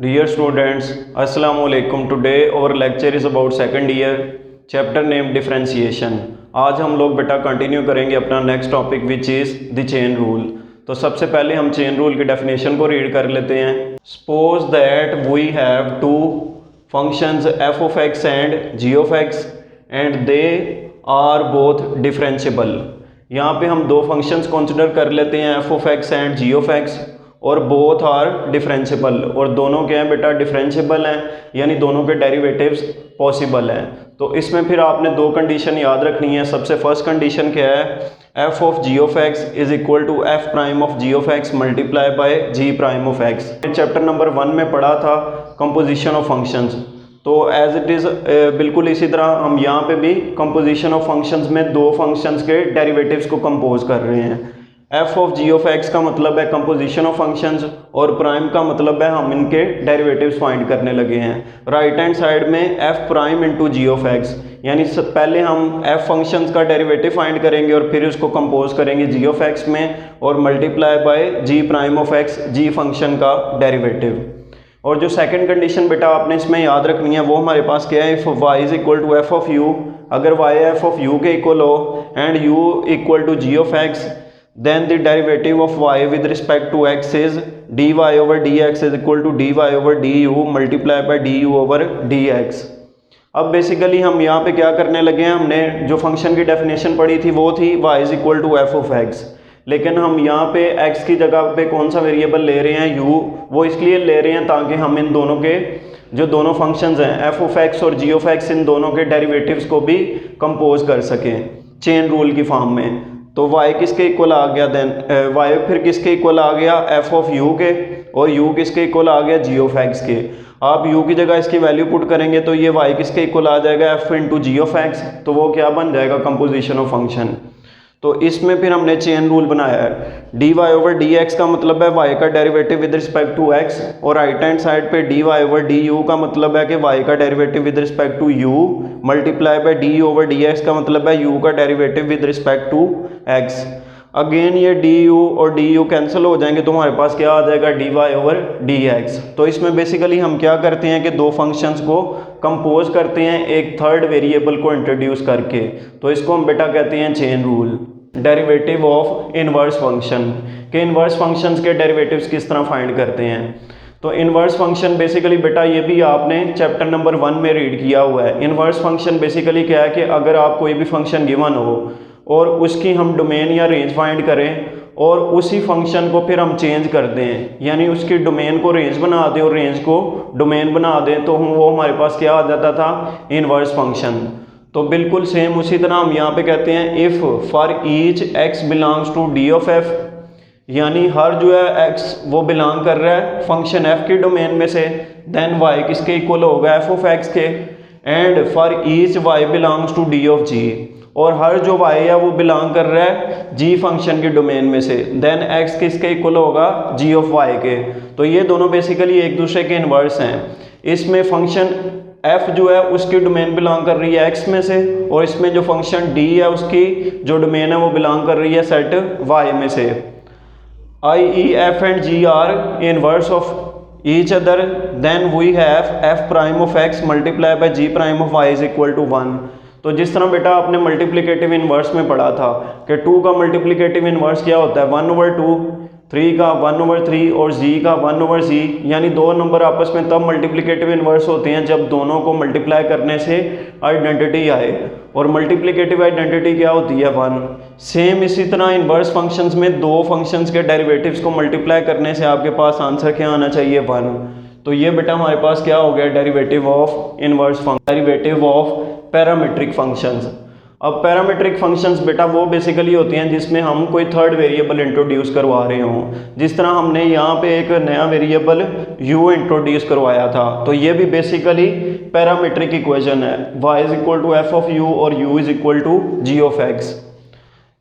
Dear students, Assalamu alaikum. Today our lecture is about second year chapter name differentiation. आज हम लोग बेटा continue करेंगे अपना next topic which is the chain rule. तो सबसे पहले हम चेन रूल की डेफिनेशन को रीड कर लेते हैं। Suppose that we have two functions f of x and g of x and they are both differentiable. यहाँ पे हम दो फंक्शंस कंसिडर कर लेते हैं f of x and g of x और बोथ आर डिफरेंशिएबल, और दोनों के हैं बेटा डिफरेंशिएबल हैं, यानी दोनों के डेरिवेटिव्स पॉसिबल हैं। तो इसमें फिर आपने दो कंडीशन याद रखनी है। सबसे फर्स्ट कंडीशन क्या है, f of g of x is equal to f prime of g of x multiply by g prime of x। Chapter number 1 में पढ़ा था कंपोजिशन ऑफ फंक्शंस, तो एज इट इज़ बिल्कुल इसी तरह हम यहाँ पे भी कंपोजिशन ऑफ फंक्शंस में दो फंक्शंस के डेरिवेटिव्स को कंपोज कर रहे हैं। f of g of x का मतलब है कंपोजिशन ऑफ फंक्शंस और प्राइम का मतलब है हम इनके डेरिवेटिव्स फाइंड करने लगे हैं। राइट हैंड साइड में f prime into g of x, यानी पहले हम f फंक्शंस का डेरिवेटिव फाइंड करेंगे और फिर उसको कंपोज करेंगे g ऑफ x में और multiply by g prime of x, g function का डेरिवेटिव। और जो सेकंड कंडीशन बेटा आपने इसमें याद रखनी है वो हमारे पास क्या है, if y is equal to f of u, अगर y f ऑफ u के इक्वल हो and u equal to g of x, then the derivative of y with respect to x is dy over dx is equal to dy over du multiply by du over dx। अब basically हम यहाँ पे क्या करने लगे हैं, हमने जो फंक्शन की डेफिनेशन पढ़ी थी वो थी y is equal to f of x, लेकिन हम यहाँ पे x की जगह पे कौन सा वेरिएबल ले रहे हैं, u। वो इसलिए ले रहे हैं ताकि हम इन दोनों के जो दोनों फंक्शंस हैं f ऑफ x और g ऑफ x, इन दोनों के डेरिवेटिव्स को भी कंपोज कर सकें चेन रूल की फॉर्म में। तो y किसके इक्वल आ गया, देन y फिर किसके इक्वल आ गया, f ऑफ u के, और u किसके इक्वल आ गया, g ऑफ x के। आप u की जगह इसकी वैल्यू पुट करेंगे तो ये y किसके इक्वल आ जाएगा, f into g of x, तो वो क्या बन जाएगा, कंपोजिशन ऑफ फंक्शन। तो इसमें फिर हमने चेन रूल बनाया है। dy ओवर dx का मतलब है y का derivative with respect to x, और राइट हैंड साइड पे dy ओवर du का मतलब है कि y का derivative with respect to u multiply by d over dx का मतलब है u का derivative with respect to x। Again ये du और du कैंसिल हो जाएंगे तो हमारे पास क्या आ जाएगा, dy ओवर dx। तो इसमें बेसिकली हम क्या करते हैं कि दो फंक्शंस को कंपोज करते हैं एक थर्ड वेरिएबल को इंट्रोड्यूस करके, तो इसको हम बेटा कहते हैं chain rule. Derivative of inverse function के, इनवर्स फंक्शंस के डेरिवेटिव्स किस तरह फाइंड करते हैं। तो इनवर्स फंक्शन बेसिकली बेटा ये भी आपने चैप्टर नंबर 1 में रीड किया हुआ है। इनवर्स फंक्शन बेसिकली क्या है कि अगर आप कोई भी फंक्शन गिवन हो और उसकी हम डोमेन या रेंज फाइंड करें और उसी फंक्शन को फिर हम चेंज कर दें, यानी उसकी डोमेन को रेंज बना दें और रेंज को डोमेन बना दें, तो वो हमारे पास क्या आ जाता था, इनवर्स फंक्शन। तो बिल्कुल सेम उसी तरह हम यहाँ पे कहते हैं if for each x belongs to d of f, यानी हर जो है x वो बिलोंग कर रहा है फंक्शन f के डोमेन में से, देन y किसके इक्वल होगा, f ऑफ x के, and for each y belongs to d of g, और हर जो y है वो बिलोंग कर रहा है g फंक्शन के डोमेन में से, देन x किसके इक्वल होगा, g ऑफ y के। तो ये दोनों बेसिकली एक दूसरे के इन्वर्स हैं। इसमें फंक्शन f जो है उसकी डोमेन बिलोंग कर रही है x में से, और इसमें जो फंक्शन d है उसकी जो डोमेन है वो बिलोंग कर रही है सेट y में से। i.e. f and g are inverse of each other, then we have f prime of x multiply by g prime of y is equal to 1। तो जिस तरह बेटा आपने मल्टीप्लिकेटिव इनवर्स में पढ़ा था कि 2 का मल्टीप्लिकेटिव इनवर्स क्या होता है, 1 ओवर 2, 3 का 1 ओवर 3 और z का 1 ओवर z, यानी दो नंबर आपस में तब मल्टीप्लिकेटिव इनवर्स होते हैं जब दोनों को मल्टीप्लाई करने से आइडेंटिटी आए, और मल्टीप्लिकेटिव आइडेंटिटी क्या होती है, 1। सेम इसी तरह इनवर्स फंक्शंस में दो फंक्शंस के डेरिवेटिव्स को मल्टीप्लाई करने से आपके पास आंसर क्या आना चाहिए, 1। तो ये बेटा हमारे पास क्या हो गया, derivative of inverse function, derivative of parametric functions. अब पैरामीट्रिक फंक्शंस बेटा वो बेसिकली होती हैं जिसमें हम कोई थर्ड वेरिएबल इंट्रोड्यूस करवा रहे हों। जिस तरह हमने यहाँ पे एक नया वेरिएबल u इंट्रोड्यूस करवाया था, तो ये भी बेसिकली पैरामीट्रिक इक्वेशन है, y is equal to f of u और u is equal to g of x।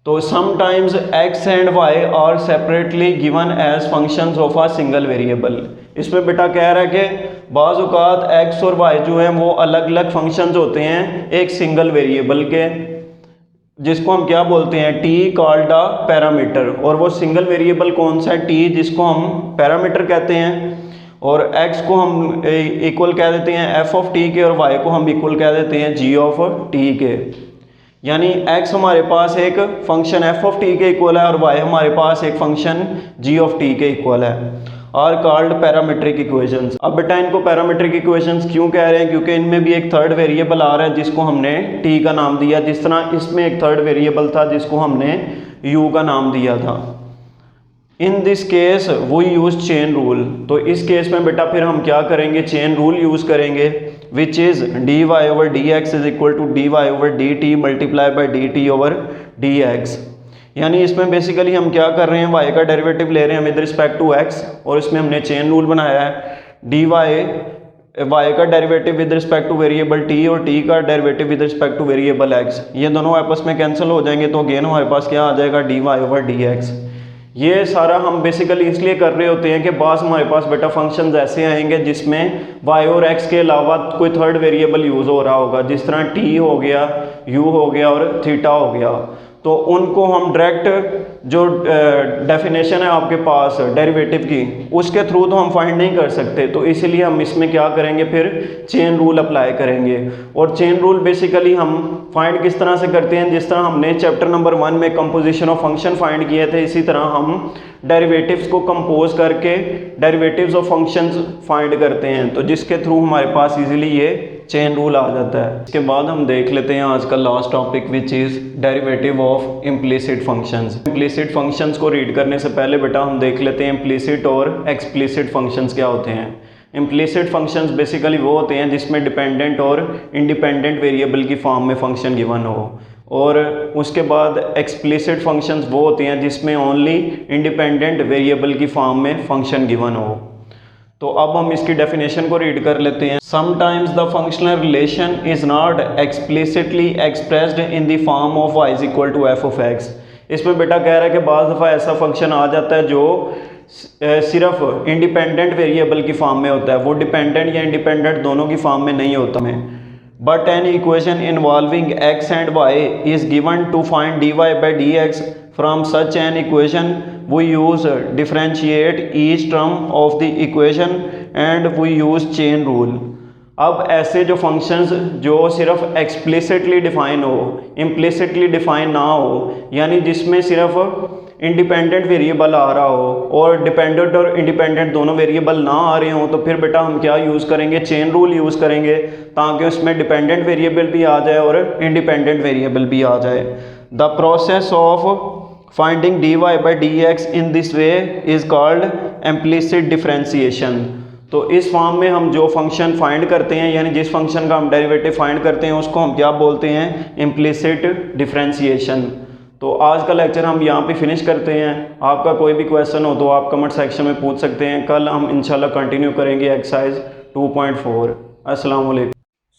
तो sometimes x and y are separately given as functions of a single variable. इसमें बेटा कह रहा है कि बाज़ औक़ात x और y जो हैं वो अलग अलग फंक्शंस होते हैं एक सिंगल वेरिएबल के, जिसको हम क्या बोलते हैं, t कॉल्ड अ पैरामीटर। और वो सिंगल वेरिएबल कौन सा है, t, जिसको हम पैरामीटर कहते हैं। और x को हम इक्वल कह देते हैं f ऑफ t के और y को हम इक्वल कह देते हैं g ऑफ t के। यानी x हमारे पास एक फंक्शन f ऑफ t के इक्वल है और y हमारे पास एक फंक्शन g ऑफ t के इक्वल है, आर कॉल्ड पैरामीट्रिक इक्वेशंस। अब बेटा इनको पैरामीट्रिक इक्वेशंस क्यों कह रहे हैं, क्योंकि इनमें भी एक थर्ड वेरिएबल आ रहा है जिसको हमने t का नाम दिया, जिस तरह इसमें एक थर्ड वेरिएबल था जिसको हमने u का नाम दिया था। इन दिस केस वो यूज चेन रूल। तो इस केस में बेटा फिर हम क्या करेंगे, चेन रूल यूज़ करेंगे, which is d y over d x is equal to d y over d t multiply by d t over d x. यानी इसमें बेसिकली हम क्या कर रहे हैं, y का डेरिवेटिव ले रहे हैं विद रिस्पेक्ट टू x और इसमें हमने चेन रूल बनाया है, डी y का derivative with respect two variable t और t का derivative with respect two variable x, ये दोनों आपस में कैंसिल हो जाएंगे। तो अगेन हमारे पास क्या आ जाएगा, d y over d x. ये सारा हम बेसिकली इसलिए कर रहे होते हैं कि बास हमारे पास बेटा फंक्शंस ऐसे आएंगे जिसमें y और x के अलावा कोई थर्ड वेरिएबल यूज़ हो रहा होगा, जिस तरह t हो गया, u हो गया और थीटा हो गया। तो उनको हम डायरेक्ट जो डेफिनेशन है आपके पास डेरिवेटिव की, उसके थ्रू तो हम फाइंड नहीं कर सकते। तो इसलिए हम इसमें क्या करेंगे, फिर चेन रूल अप्लाई करेंगे। और चेन रूल बेसिकली हम फाइंड किस तरह से करते हैं, जिस तरह हमने चैप्टर नंबर 1 में कंपोजिशन ऑफ फंक्शन फाइंड किए थे, इसी तरह हम डेरिवेटिव्स को कंपोज करके डेरिवेटिव्स ऑफ फंक्शंस फाइंड करते हैं, तो जिसके थ्रू हमारे पास इजीली ये चेन रूल आ जाता है। इसके बाद हम देख लेते हैं आज का last topic which is derivative of implicit functions. Implicit functions को रीड करने से पहले बेटा हम देख लेते हैं इम्प्लिसिट और एक्सप्लिसिट फंक्शंस क्या होते हैं। इम्प्लिसिट फंक्शंस बेसिकली वो होते हैं जिसमें डिपेंडेंट और इंडिपेंडेंट वेरिएबल की फॉर्म में फंक्शन गिवन हो, और उसके बाद एक्सप्लिसिट फंक्शंस वो होते हैं जिसमें ओनली इंडिपेंडेंट वेरिएबल की फॉर्म में फंक्शन गिवन हो। तो अब हम इसकी डेफिनेशन को रीड कर लेते हैं। Sometimes the functional relation is not explicitly expressed in the form of y is equal to f of x। इसमें बेटा कह रहा है कि बाज़ दफ़ा ऐसा फंक्शन आ जाता है जो सिर्फ इंडिपेंडेंट वेरिएबल की फॉर्म में होता है, वो डिपेंडेंट या इंडिपेंडेंट दोनों की फॉर्म में नहीं होता है। But an equation involving x and y is given to find dy by dx from such an equation we use differentiate each term of the equation and we use chain rule। अब ऐसे जो functions जो सिर्फ explicitly define हो, implicitly define ना हो, यानी जिसमें सिर्फ इंडिपेंडेंट वेरिएबल आ रहा हो और डिपेंडेंट और इंडिपेंडेंट दोनों वेरिएबल ना आ रहे हों, तो फिर बेटा हम क्या यूज़ करेंगे, चेन रूल यूज़ करेंगे, ताकि उसमें डिपेंडेंट वेरिएबल भी आ जाए और इंडिपेंडेंट वेरिएबल भी आ जाए। The process of finding dy by dx in this way is called implicit differentiation। तो इस फॉर्म में हम जो फंक्शन फाइंड करते हैं, यानी जिस फंक्शन का हम डेरिवेटिव फाइंड करते हैं, उसको हम क्या बोलते हैं, इम्प्लिसिट डिफरेंशिएशन। तो आज का लेक्चर हम यहाँ पे फिनिश करते हैं। आपका कोई भी क्वेश्चन हो तो आप कमेंट सेक्शन में पूछ सकते हैं। कल हम इंशाल्लाह कंटिन्यू करेंगे एक्सरसाइज 2.4। अस्सलाम वालेकुम।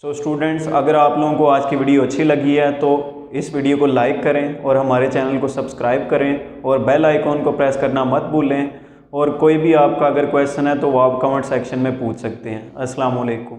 सो स्टूडेंट्स, अगर आप लोगों को आज की वीडियो अच्छी लगी है तो इस वीडियो को लाइक करें और हमारे चैनल को सब्सक्राइब करें और बेल आइकॉन को प्रेस करना मत भूलें। और कोई भी आपका अगर क्वेश्चन है तो वो आप कमेंट सेक्शन में पूछ सकते हैं। अस्सलाम वालेकुम।